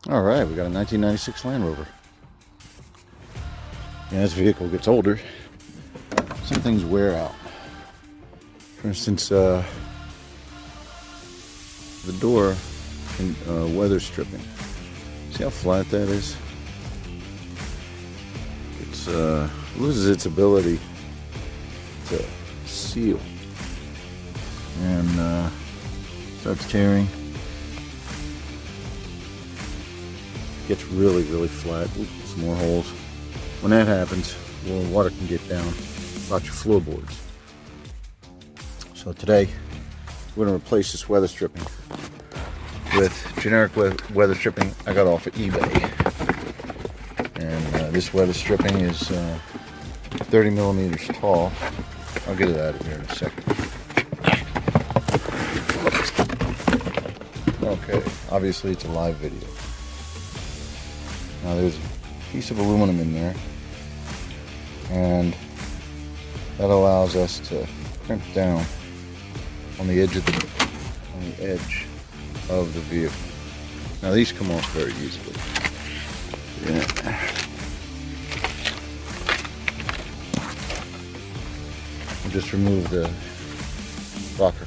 All right, we got a 1996 Land Rover. Yeah, as the vehicle gets older, some things wear out. For instance, the door can weather stripping. See how flat that is? It's loses its ability to seal and starts tearing. Gets really flat. Ooh, some more holes. When that happens, well, water can get down about your floorboards. So today we're going to replace this weather stripping with generic weather stripping I got off of eBay. And this weather stripping is 30 millimeters tall. I'll get it out of here in a second. Okay, obviously it's a live video. Now there's a piece of aluminum in there, and that allows us to crimp down on the edge of the vehicle. Now these come off very easily. Yeah. I'll just remove the rocker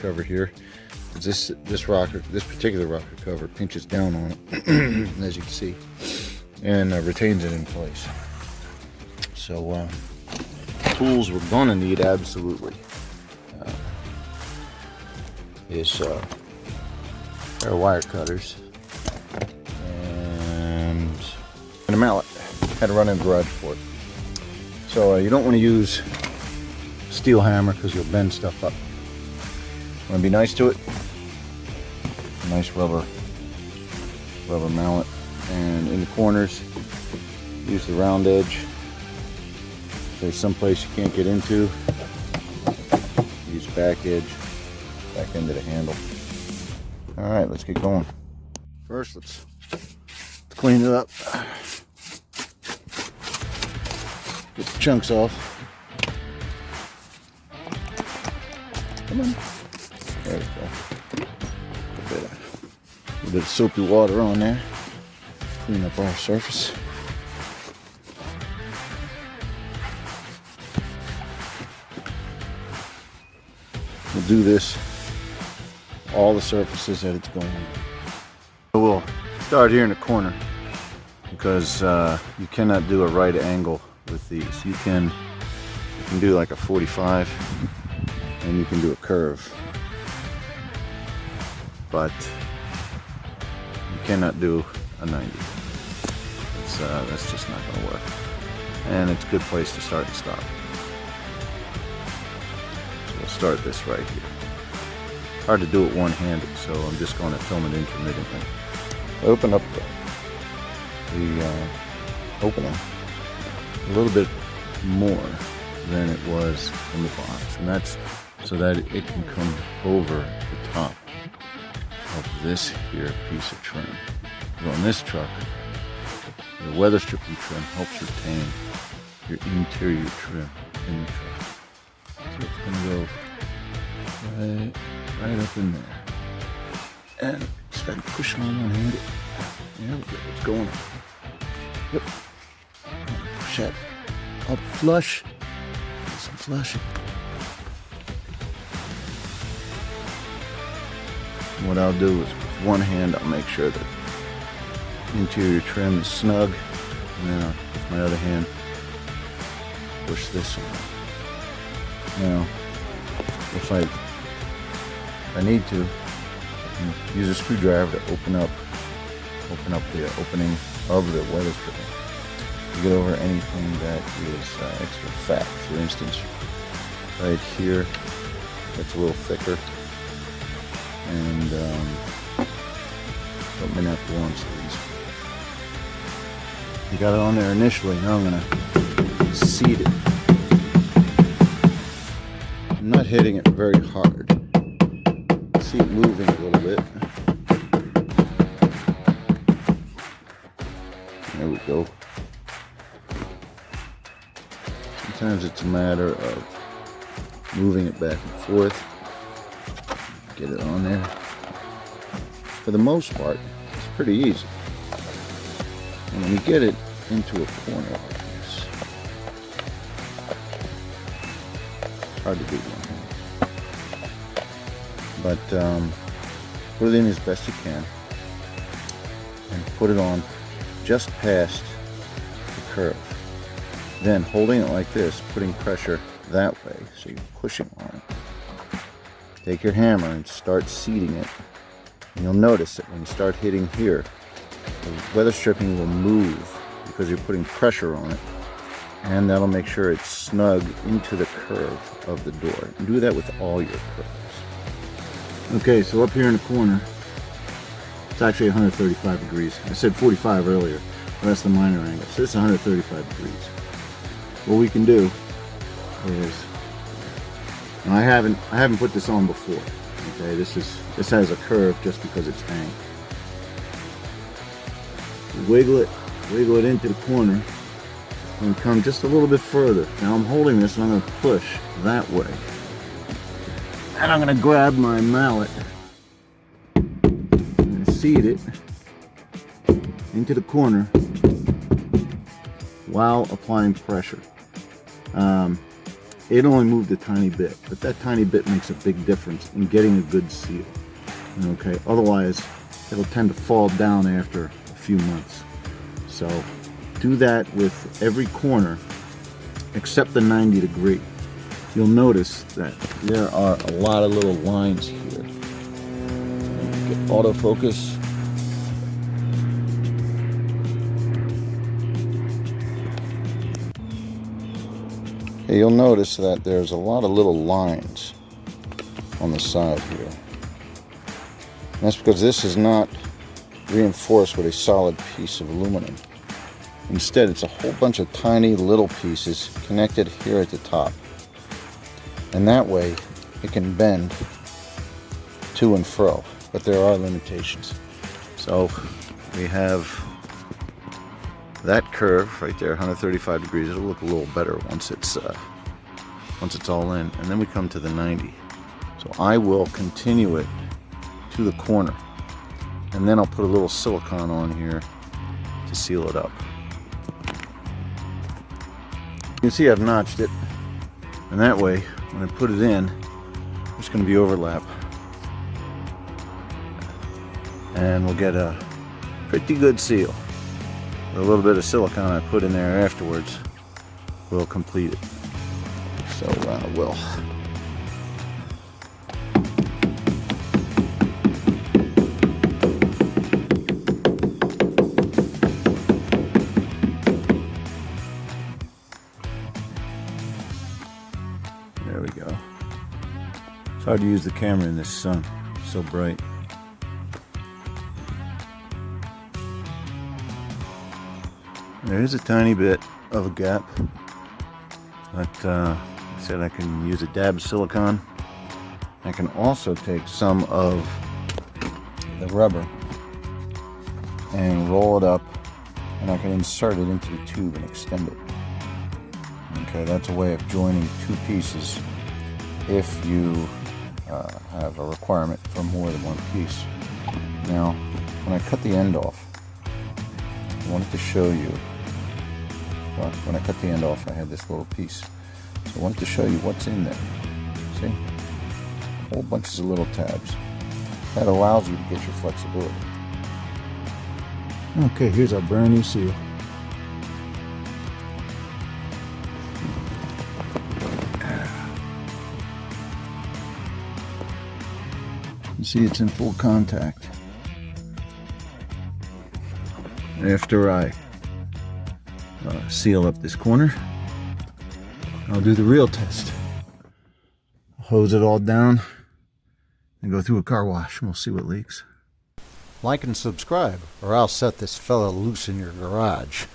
cover here. This particular rocker cover pinches down on it, as you can see, and retains it in place. So tools we're gonna need absolutely is a pair of wire cutters and a mallet. Had to run in the garage for it. So you don't want to use a steel hammer because you'll bend stuff up. Want to be nice to it. Nice rubber mallet, and in the corners use the round edge. If there's some place you can't get into, use back edge, back into the handle. All right, let's get going. First, let's clean it up. Get the chunks off. Come on. There we go. A little bit of soapy water on there. Clean up our surface. We'll do this all the surfaces that it's going on. So we'll start here in the corner because you cannot do a right angle with these. You can do like a 45 and you can do a curve, but you cannot do a 90. That's just not going to work. And it's a good place to start and stop. So we'll start this right here. Hard to do it one-handed, so I'm just going to film it intermittently. Open up the opening a little bit more than it was in the box, and that's so that it can come over the top of this here piece of trim. But on this truck, the weather stripping trim helps retain your interior trim in the truck. So it's going to go right up in there. And just try to push on one-handed. There we go, it's going up. Yep. Push that up flush. Some flushing. What I'll do is with one hand I'll make sure that the interior trim is snug, and then with my other hand push this one. Now if I need to, I can use a screwdriver to open up the opening of the weather stripping to get over anything that is extra fat. For instance, right here, that's a little thicker, and don't mean have to go on so easy. You got it on there initially. Now I'm gonna seat it. I'm not hitting it very hard. See it moving a little bit. There we go. Sometimes it's a matter of moving it back and forth. Get it on there. For the most part, it's pretty easy. And when you get it into a corner like this, hard to do one hand. But put it in as best you can and put it on just past the curve. Then holding it like this, putting pressure that way, so you're pushing on it. Take your hammer and start seating it. And you'll notice that when you start hitting here, the weather stripping will move because you're putting pressure on it. And that'll make sure it's snug into the curve of the door. And do that with all your curves. Okay, so up here in the corner, it's actually 135 degrees. I said 45 earlier, but that's the minor angle. So it's 135 degrees. What we can do is, and I haven't put this on before. Okay, this has a curve just because it's hanging. Wiggle it into the corner, and come just a little bit further. Now I'm holding this and I'm going to push that way. And I'm going to grab my mallet and seat it into the corner while applying pressure. It only moved a tiny bit, but that tiny bit makes a big difference in getting a good seal. Okay, otherwise it'll tend to fall down after a few months. So do that with every corner except the 90 degree. You'll notice that there are a lot of little lines here. Get autofocus. You'll notice that there's a lot of little lines on the side here. And that's because this is not reinforced with a solid piece of aluminum. Instead, it's a whole bunch of tiny little pieces connected here at the top. And that way, it can bend to and fro, but there are limitations. So we have that curve right there, 135 degrees. It'll look a little better once it's all in. And then we come to the 90. So I will continue it to the corner, and then I'll put a little silicone on here to seal it up. You can see I've notched it, and that way when I put it in, there's going to be overlap, and we'll get a pretty good seal. A little bit of silicone I put in there afterwards will complete it. So we'll there we go. It's hard to use the camera in this sun. It's so bright. There is a tiny bit of a gap, but I said I can use a dab of silicone. I can also take some of the rubber and roll it up, and I can insert it into the tube and extend it. Okay, that's a way of joining two pieces if you have a requirement for more than one piece. Now, when I cut the end off, I wanted to show you. Well, when I cut the end off, I had this little piece. So I wanted to show you what's in there. See? Whole bunches of little tabs. That allows you to get your flexibility. Okay, here's our brand new seal. You see it's in full contact. After I seal up this corner, I'll do the real test. Hose it all down and go through a car wash, and we'll see what leaks. Like and subscribe, or I'll set this fella loose in your garage.